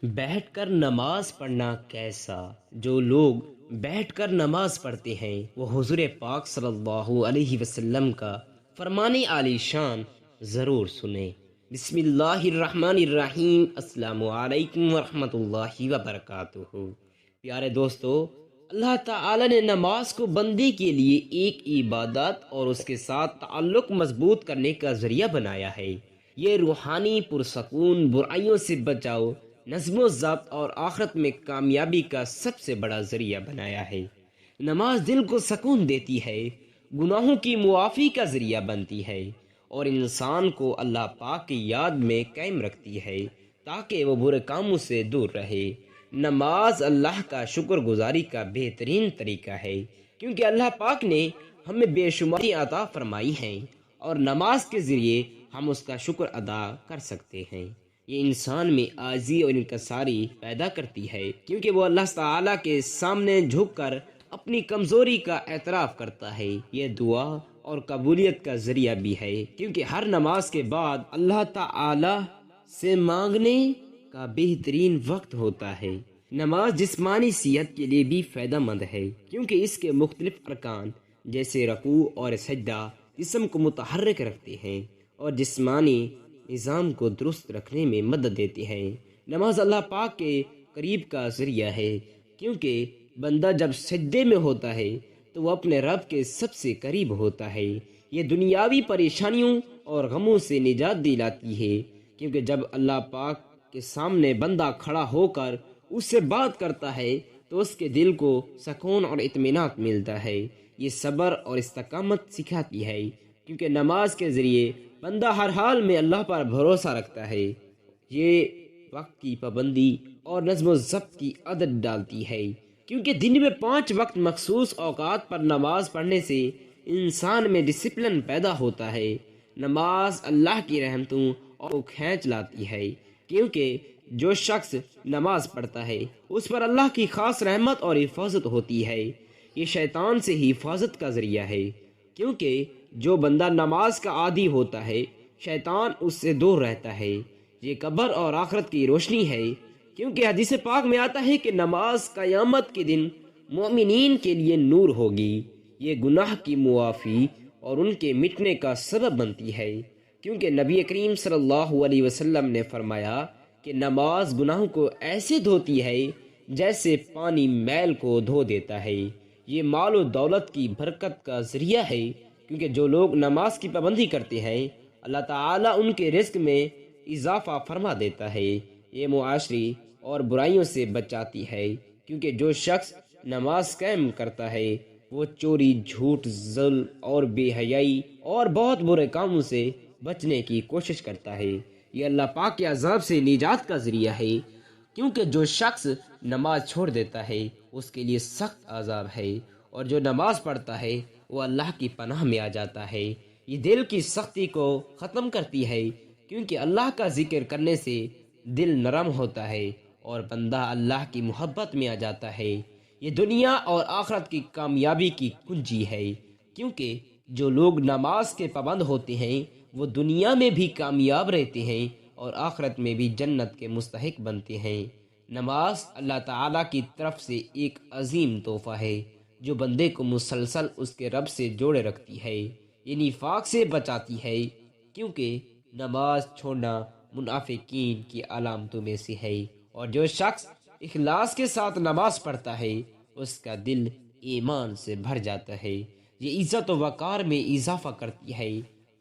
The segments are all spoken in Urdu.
بیٹھ کر نماز پڑھنا کیسا؟ جو لوگ بیٹھ کر نماز پڑھتے ہیں وہ حضور پاک صلی اللہ علیہ وسلم کا فرمان عالی شان ضرور سنیں۔ بسم اللہ الرحمن الرحیم۔ السلام علیکم ورحمۃ اللہ وبرکاتہ۔ پیارے دوستو، اللہ تعالی نے نماز کو بندے کے لیے ایک عبادت اور اس کے ساتھ تعلق مضبوط کرنے کا ذریعہ بنایا ہے۔ یہ روحانی پرسکون، برائیوں سے بچاؤ، نظم و ضبط اور آخرت میں کامیابی کا سب سے بڑا ذریعہ بنایا ہے۔ نماز دل کو سکون دیتی ہے، گناہوں کی معافی کا ذریعہ بنتی ہے اور انسان کو اللہ پاک کی یاد میں قائم رکھتی ہے تاکہ وہ برے کاموں سے دور رہے۔ نماز اللہ کا شکر گزاری کا بہترین طریقہ ہے، کیونکہ اللہ پاک نے ہمیں بے شمار عطا فرمائی ہیں اور نماز کے ذریعے ہم اس کا شکر ادا کر سکتے ہیں۔ یہ انسان میں عاجزی اور انکساری پیدا کرتی ہے، کیونکہ وہ اللہ تعالیٰ کے سامنے جھک کر اپنی کمزوری کا اعتراف کرتا ہے۔ یہ دعا اور قبولیت کا ذریعہ بھی ہے، کیونکہ ہر نماز کے بعد اللہ تعالیٰ سے مانگنے کا بہترین وقت ہوتا ہے۔ نماز جسمانی صحت کے لیے بھی فائدہ مند ہے، کیونکہ اس کے مختلف ارکان جیسے رکوع اور سجدہ جسم کو متحرک رکھتے ہیں اور جسمانی نظام کو درست رکھنے میں مدد دیتے ہیں۔ نماز اللہ پاک کے قریب کا ذریعہ ہے، کیونکہ بندہ جب سجدے میں ہوتا ہے تو وہ اپنے رب کے سب سے قریب ہوتا ہے۔ یہ دنیاوی پریشانیوں اور غموں سے نجات دلاتی ہے، کیونکہ جب اللہ پاک کے سامنے بندہ کھڑا ہو کر اس سے بات کرتا ہے تو اس کے دل کو سکون اور اطمینان ملتا ہے۔ یہ صبر اور استقامت سکھاتی ہے، کیونکہ نماز کے ذریعے بندہ ہر حال میں اللہ پر بھروسہ رکھتا ہے۔ یہ وقت کی پابندی اور نظم و ضبط کی عادت ڈالتی ہے، کیونکہ دن میں 5 وقت مخصوص اوقات پر نماز پڑھنے سے انسان میں ڈسپلن پیدا ہوتا ہے۔ نماز اللہ کی رحمتوں کو کھینچ لاتی ہے، کیونکہ جو شخص نماز پڑھتا ہے اس پر اللہ کی خاص رحمت اور حفاظت ہوتی ہے۔ یہ شیطان سے حفاظت کا ذریعہ ہے، کیونکہ جو بندہ نماز کا عادی ہوتا ہے شیطان اس سے دور رہتا ہے۔ یہ قبر اور آخرت کی روشنی ہے، کیونکہ حدیث پاک میں آتا ہے کہ نماز قیامت کے دن مومنین کے لیے نور ہوگی۔ یہ گناہ کی معافی اور ان کے مٹنے کا سبب بنتی ہے، کیونکہ نبی کریم صلی اللہ علیہ وسلم نے فرمایا کہ نماز گناہوں کو ایسے دھوتی ہے جیسے پانی میل کو دھو دیتا ہے۔ یہ مال و دولت کی برکت کا ذریعہ ہے، کیونکہ جو لوگ نماز کی پابندی کرتے ہیں اللہ تعالیٰ ان کے رزق میں اضافہ فرما دیتا ہے۔ یہ معاشری اور برائیوں سے بچاتی ہے، کیونکہ جو شخص نماز قائم کرتا ہے وہ چوری، جھوٹ، ظلم اور بے حیائی اور بہت برے کاموں سے بچنے کی کوشش کرتا ہے۔ یہ اللہ پاک کے عذاب سے نجات کا ذریعہ ہے، کیونکہ جو شخص نماز چھوڑ دیتا ہے اس کے لیے سخت عذاب ہے، اور جو نماز پڑھتا ہے وہ اللہ کی پناہ میں آ جاتا ہے۔ یہ دل کی سختی کو ختم کرتی ہے، کیونکہ اللہ کا ذکر کرنے سے دل نرم ہوتا ہے اور بندہ اللہ کی محبت میں آ جاتا ہے۔ یہ دنیا اور آخرت کی کامیابی کی کنجی ہے، کیونکہ جو لوگ نماز کے پابند ہوتے ہیں وہ دنیا میں بھی کامیاب رہتے ہیں اور آخرت میں بھی جنت کے مستحق بنتے ہیں۔ نماز اللہ تعالیٰ کی طرف سے ایک عظیم تحفہ ہے جو بندے کو مسلسل اس کے رب سے جوڑے رکھتی ہے۔ یہ نفاق سے بچاتی ہے، کیونکہ نماز چھوڑنا منافقین کی علامتوں میں سے ہے، اور جو شخص اخلاص کے ساتھ نماز پڑھتا ہے اس کا دل ایمان سے بھر جاتا ہے۔ یہ عزت و وقار میں اضافہ کرتی ہے،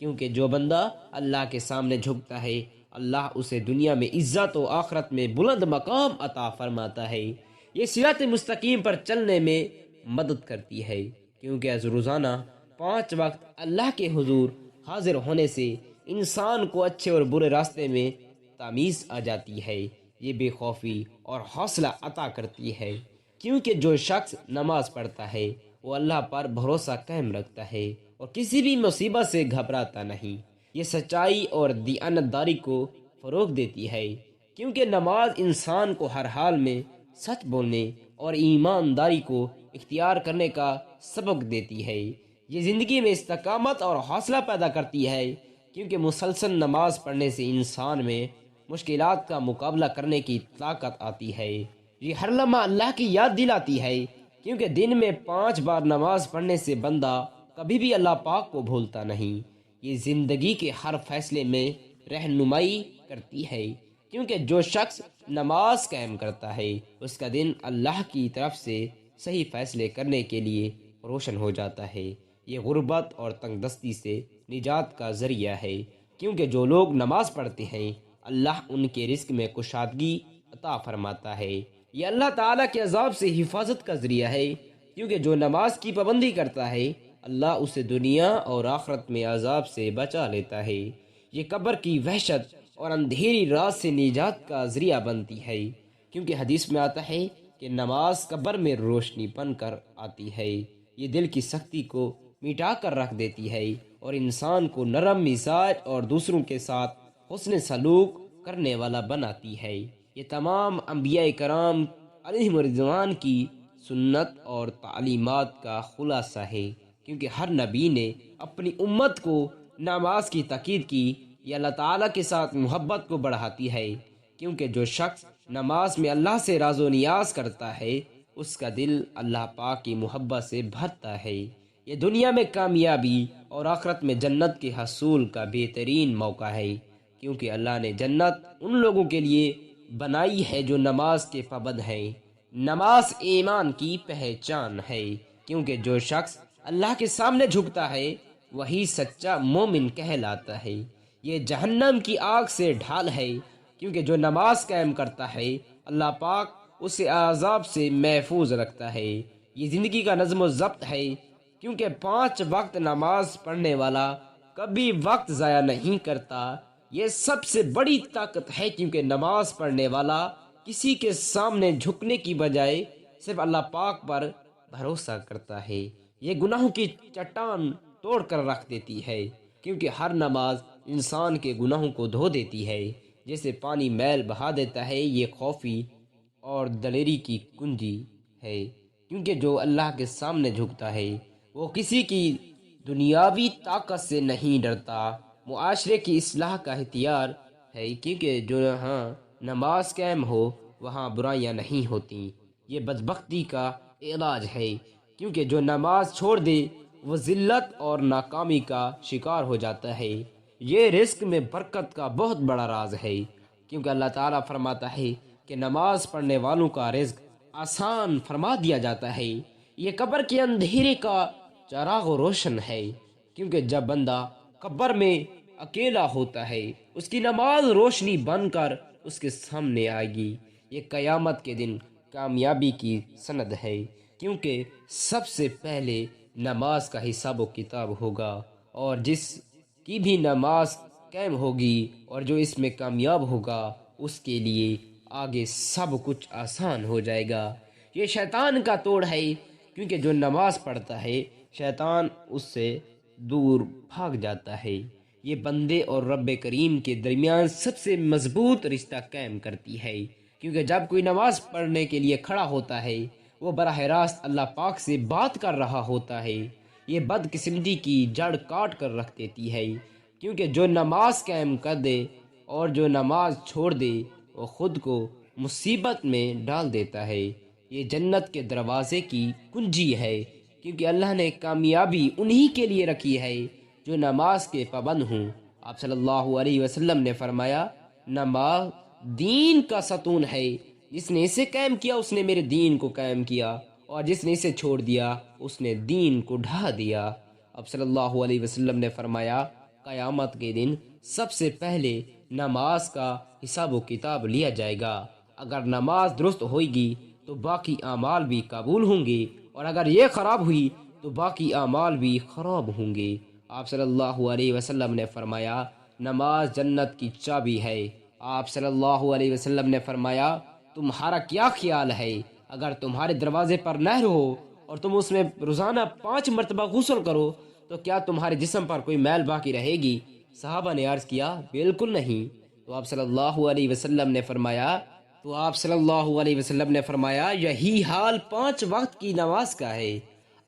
کیونکہ جو بندہ اللہ کے سامنے جھکتا ہے اللہ اسے دنیا میں عزت و آخرت میں بلند مقام عطا فرماتا ہے۔ یہ صراط مستقیم پر چلنے میں مدد کرتی ہے، کیونکہ روزانہ 5 وقت اللہ کے حضور حاضر ہونے سے انسان کو اچھے اور برے راستے میں تمیز آ جاتی ہے۔ یہ بے خوفی اور حوصلہ عطا کرتی ہے، کیونکہ جو شخص نماز پڑھتا ہے وہ اللہ پر بھروسہ قائم رکھتا ہے اور کسی بھی مصیبت سے گھبراتا نہیں۔ یہ سچائی اور دیانتداری کو فروغ دیتی ہے، کیونکہ نماز انسان کو ہر حال میں سچ بولنے اور ایمانداری کو اختیار کرنے کا سبق دیتی ہے۔ یہ زندگی میں استقامت اور حوصلہ پیدا کرتی ہے، کیونکہ مسلسل نماز پڑھنے سے انسان میں مشکلات کا مقابلہ کرنے کی طاقت آتی ہے۔ یہ ہر لمحہ اللہ کی یاد دلاتی ہے، کیونکہ دن میں 5 بار نماز پڑھنے سے بندہ کبھی بھی اللہ پاک کو بھولتا نہیں۔ یہ زندگی کے ہر فیصلے میں رہنمائی کرتی ہے، کیونکہ جو شخص نماز قائم کرتا ہے اس کا دن اللہ کی طرف سے صحیح فیصلے کرنے کے لیے روشن ہو جاتا ہے۔ یہ غربت اور تنگ دستی سے نجات کا ذریعہ ہے، کیونکہ جو لوگ نماز پڑھتے ہیں اللہ ان کے رزق میں کشادگی عطا فرماتا ہے۔ یہ اللہ تعالیٰ کے عذاب سے حفاظت کا ذریعہ ہے، کیونکہ جو نماز کی پابندی کرتا ہے اللہ اسے دنیا اور آخرت میں عذاب سے بچا لیتا ہے۔ یہ قبر کی وحشت اور اندھیری رات سے نجات کا ذریعہ بنتی ہے، کیونکہ حدیث میں آتا ہے کہ نماز قبر میں روشنی بن کر آتی ہے۔ یہ دل کی سختی کو مٹا کر رکھ دیتی ہے اور انسان کو نرم مزاج اور دوسروں کے ساتھ حسن سلوک کرنے والا بناتی ہے۔ یہ تمام انبیاء کرام علیہم رضوان کی سنت اور تعلیمات کا خلاصہ ہے، کیونکہ ہر نبی نے اپنی امت کو نماز کی تاکید کی۔ یہ اللہ تعالیٰ کے ساتھ محبت کو بڑھاتی ہے، کیونکہ جو شخص نماز میں اللہ سے راز و نیاز کرتا ہے اس کا دل اللہ پاک کی محبت سے بھرتا ہے۔ یہ دنیا میں کامیابی اور آخرت میں جنت کے حصول کا بہترین موقع ہے، کیونکہ اللہ نے جنت ان لوگوں کے لیے بنائی ہے جو نماز کے پابند ہیں۔ نماز ایمان کی پہچان ہے، کیونکہ جو شخص اللہ کے سامنے جھکتا ہے وہی سچا مومن کہلاتا ہے۔ یہ جہنم کی آگ سے ڈھال ہے، کیونکہ جو نماز قائم کرتا ہے اللہ پاک اسے عذاب سے محفوظ رکھتا ہے۔ یہ زندگی کا نظم و ضبط ہے، کیونکہ 5 وقت نماز پڑھنے والا کبھی وقت ضائع نہیں کرتا۔ یہ سب سے بڑی طاقت ہے، کیونکہ نماز پڑھنے والا کسی کے سامنے جھکنے کی بجائے صرف اللہ پاک پر بھروسہ کرتا ہے۔ یہ گناہوں کی چٹان توڑ کر رکھ دیتی ہے، کیونکہ ہر نماز انسان کے گناہوں کو دھو دیتی ہے، جیسے پانی میل بہا دیتا ہے۔ یہ خوفی اور دلیری کی کنجی ہے، کیونکہ جو اللہ کے سامنے جھکتا ہے وہ کسی کی دنیاوی طاقت سے نہیں ڈرتا۔ معاشرے کی اصلاح کا اختیار ہے، کیونکہ جو ہاں نماز قائم ہو وہاں برائیاں نہیں ہوتی۔ یہ بدبختی کا علاج ہے، کیونکہ جو نماز چھوڑ دے وہ ذلت اور ناکامی کا شکار ہو جاتا ہے۔ یہ رزق میں برکت کا بہت بڑا راز ہے، کیونکہ اللہ تعالیٰ فرماتا ہے کہ نماز پڑھنے والوں کا رزق آسان فرما دیا جاتا ہے۔ یہ قبر کے اندھیرے کا چراغ روشن ہے، کیونکہ جب بندہ قبر میں اکیلا ہوتا ہے اس کی نماز روشنی بن کر اس کے سامنے آئے گی۔ یہ قیامت کے دن کامیابی کی سند ہے، کیونکہ سب سے پہلے نماز کا حساب و کتاب ہوگا، اور جس کی بھی نماز قائم ہوگی اور جو اس میں کامیاب ہوگا اس کے لیے آگے سب کچھ آسان ہو جائے گا۔ یہ شیطان کا توڑ ہے، کیونکہ جو نماز پڑھتا ہے شیطان اس سے دور بھاگ جاتا ہے۔ یہ بندے اور رب کریم کے درمیان سب سے مضبوط رشتہ قائم کرتی ہے، کیونکہ جب کوئی نماز پڑھنے کے لیے کھڑا ہوتا ہے وہ براہ راست اللہ پاک سے بات کر رہا ہوتا ہے۔ یہ بدقسمتی کی جڑ کاٹ کر رکھ دیتی ہے، کیونکہ جو نماز قائم کر دے اور جو نماز چھوڑ دے وہ خود کو مصیبت میں ڈال دیتا ہے۔ یہ جنت کے دروازے کی کنجی ہے، کیونکہ اللہ نے کامیابی انہی کے لیے رکھی ہے جو نماز کے پابند ہوں۔ آپ صلی اللہ علیہ وسلم نے فرمایا، نماز دین کا ستون ہے، جس نے اسے قائم کیا اس نے میرے دین کو قائم کیا، اور جس نے اسے چھوڑ دیا اس نے دین کو ڈھا دیا۔ اب صلی اللہ علیہ وسلم نے فرمایا، قیامت کے دن سب سے پہلے نماز کا حساب و کتاب لیا جائے گا۔ اگر نماز درست ہوئے گی تو باقی اعمال بھی قبول ہوں گے، اور اگر یہ خراب ہوئی تو باقی اعمال بھی خراب ہوں گے۔ آپ صلی اللہ علیہ وسلم نے فرمایا، نماز جنت کی چابی ہے۔ آپ صلی اللہ علیہ وسلم نے فرمایا، تمہارا کیا خیال ہے اگر تمہارے دروازے پر نہر ہو اور تم اس میں روزانہ 5 مرتبہ غسل کرو تو کیا تمہارے جسم پر کوئی میل باقی رہے گی؟ صحابہ نے عرض کیا، بالکل نہیں۔ تو آپ صلی اللہ علیہ وسلم نے فرمایا یہی حال 5 وقت کی نماز کا ہے۔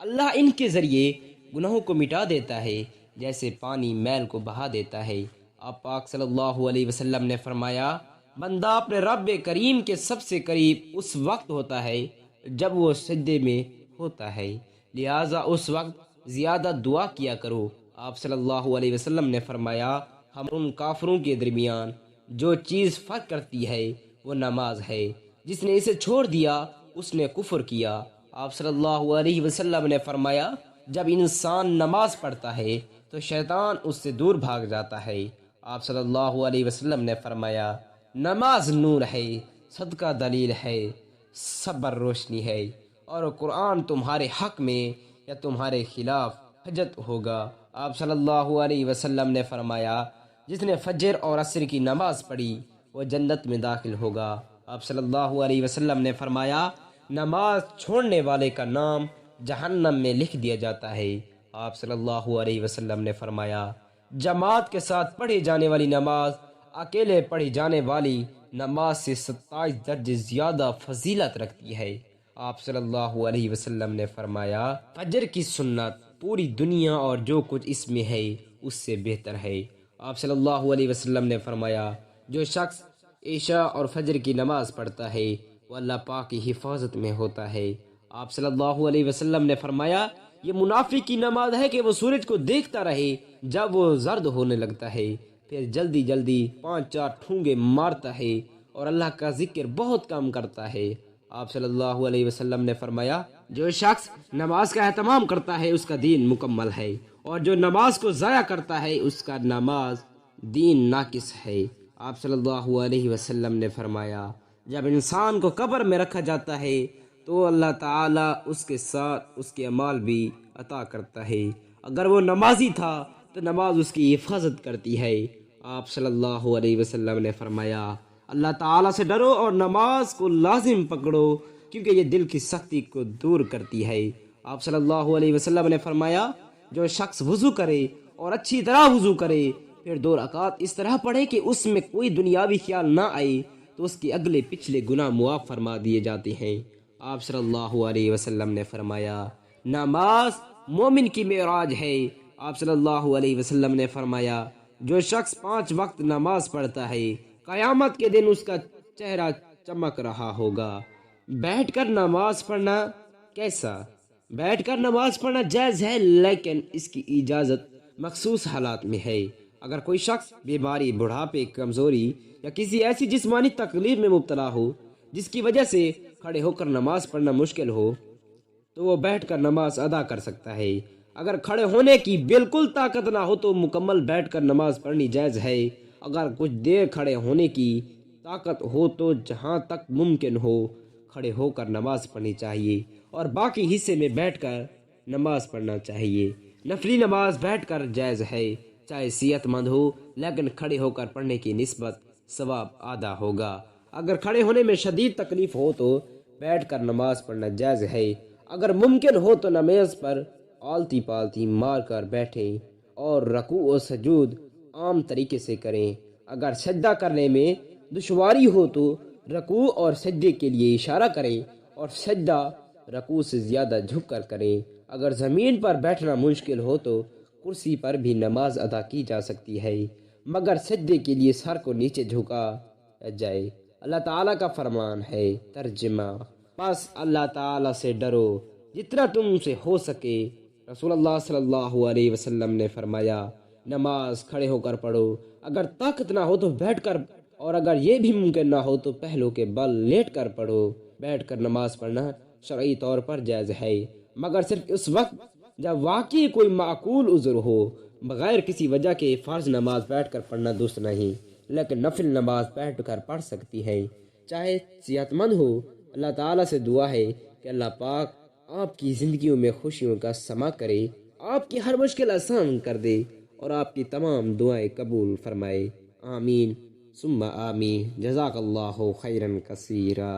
اللہ ان کے ذریعے گناہوں کو مٹا دیتا ہے، جیسے پانی میل کو بہا دیتا ہے۔ آپ پاک صلی اللہ علیہ وسلم نے فرمایا بندہ اپنے رب کریم کے سب سے قریب اس وقت ہوتا ہے جب وہ سجدے میں ہوتا ہے، لہٰذا اس وقت زیادہ دعا کیا کرو۔ آپ صلی اللہ علیہ وسلم نے فرمایا ہم ان کافروں کے درمیان جو چیز فرق کرتی ہے وہ نماز ہے، جس نے اسے چھوڑ دیا اس نے کفر کیا۔ آپ صلی اللہ علیہ وسلم نے فرمایا جب انسان نماز پڑھتا ہے تو شیطان اس سے دور بھاگ جاتا ہے۔ آپ صلی اللہ علیہ وسلم نے فرمایا نماز نور ہے، صدقہ دلیل ہے، صبر روشنی ہے، اور قرآن تمہارے حق میں یا تمہارے خلاف حجت ہوگا۔ آپ صلی اللہ علیہ وسلم نے فرمایا جس نے فجر اور عصر کی نماز پڑھی وہ جنت میں داخل ہوگا۔ آپ صلی اللہ علیہ وسلم نے فرمایا نماز چھوڑنے والے کا نام جہنم میں لکھ دیا جاتا ہے۔ آپ صلی اللہ علیہ وسلم نے فرمایا جماعت کے ساتھ پڑھی جانے والی نماز اکیلے پڑھی جانے والی نماز سے 27 درجے زیادہ فضیلت رکھتی ہے۔ آپ صلی اللہ علیہ وسلم نے فرمایا فجر کی سنت پوری دنیا اور جو کچھ اس میں ہے اس سے بہتر ہے۔ آپ صلی اللہ علیہ وسلم نے فرمایا جو شخص عشاء اور فجر کی نماز پڑھتا ہے وہ اللہ پاک کی حفاظت میں ہوتا ہے۔ آپ صلی اللہ علیہ وسلم نے فرمایا یہ منافق کی نماز ہے کہ وہ سورج کو دیکھتا رہے جب وہ زرد ہونے لگتا ہے، پھر جلدی جلدی 5-4 ٹھونگے مارتا ہے اور اللہ کا ذکر بہت کم کرتا ہے۔ آپ صلی اللہ علیہ وسلم نے فرمایا جو شخص نماز کا اہتمام کرتا ہے اس کا دین مکمل ہے، اور جو نماز کو ضائع کرتا ہے اس کا نماز دین ناقص ہے۔ آپ صلی اللہ علیہ وسلم نے فرمایا جب انسان کو قبر میں رکھا جاتا ہے تو اللہ تعالیٰ اس کے ساتھ اس کے اعمال بھی عطا کرتا ہے۔ اگر وہ نمازی تھا تو نماز اس کی حفاظت کرتی ہے۔ آپ صلی اللہ علیہ وسلم نے فرمایا اللہ تعالیٰ سے ڈرو اور نماز کو لازم پکڑو کیونکہ یہ دل کی سختی کو دور کرتی ہے۔ آپ صلی اللہ علیہ وسلم نے فرمایا جو شخص وضو کرے اور اچھی طرح وضو کرے پھر 2 رکعات اس طرح پڑھے کہ اس میں کوئی دنیاوی خیال نہ آئے تو اس کے اگلے پچھلے گناہ معاف فرما دیے جاتے ہیں۔ آپ صلی اللہ علیہ وسلم نے فرمایا نماز مومن کی معراج ہے۔ آپ صلی اللہ علیہ وسلم نے فرمایا جو شخص 5 وقت نماز پڑھتا ہے قیامت کے دن اس کا چہرہ چمک رہا ہوگا۔ بیٹھ کر نماز پڑھنا کیسا؟ بیٹھ کر نماز پڑھنا جائز ہے لیکن اس کی اجازت مخصوص حالات میں ہے۔ اگر کوئی شخص بیماری، بڑھاپے، کمزوری یا کسی ایسی جسمانی تکلیف میں مبتلا ہو جس کی وجہ سے کھڑے ہو کر نماز پڑھنا مشکل ہو تو وہ بیٹھ کر نماز ادا کر سکتا ہے۔ اگر کھڑے ہونے کی بالکل طاقت نہ ہو تو مکمل بیٹھ کر نماز پڑھنی جائز ہے۔ اگر کچھ دیر کھڑے ہونے کی طاقت ہو تو جہاں تک ممکن ہو کھڑے ہو کر نماز پڑھنی چاہیے اور باقی حصے میں بیٹھ کر نماز پڑھنا چاہیے۔ نفلی نماز بیٹھ کر جائز ہے چاہے صحت مند ہو لیکن کھڑے ہو کر پڑھنے کی نسبت ثواب آدھا ہوگا۔ اگر کھڑے ہونے میں شدید تکلیف ہو تو بیٹھ کر نماز پڑھنا جائز ہے۔ اگر ممکن ہو تو نماز پر آلتی پالتی مار کر بیٹھیں اور رکوع و سجود عام طریقے سے کریں۔ اگر سجدہ کرنے میں دشواری ہو تو رکوع اور سجدے کے لیے اشارہ کریں اور سجدہ رکوع سے زیادہ جھک کر کریں۔ اگر زمین پر بیٹھنا مشکل ہو تو کرسی پر بھی نماز ادا کی جا سکتی ہے مگر سجدے کے لیے سر کو نیچے جھکا جائے۔ اللہ تعالیٰ کا فرمان ہے ترجمہ بس اللہ تعالیٰ سے ڈرو جتنا تم سے ہو سکے۔ رسول اللہ صلی اللہ علیہ وسلم نے فرمایا نماز کھڑے ہو کر پڑھو، اگر طاقت نہ ہو تو بیٹھ کر، اور اگر یہ بھی ممکن نہ ہو تو پہلو کے بل لیٹ کر پڑھو۔ بیٹھ کر نماز پڑھنا شرعی طور پر جائز ہے مگر صرف اس وقت جب واقعی کوئی معقول عذر ہو۔ بغیر کسی وجہ کے فرض نماز بیٹھ کر پڑھنا درست نہیں، لیکن نفل نماز بیٹھ کر پڑھ سکتی ہے چاہے صحت مند ہو۔ اللہ تعالیٰ سے دعا ہے کہ اللہ پاک آپ کی زندگیوں میں خوشیوں کا سما کرے، آپ کی ہر مشکل آسان کر دے اور آپ کی تمام دعائیں قبول فرمائے۔ آمین ثم آمین۔ جزاک اللہ خیرا کثیرا۔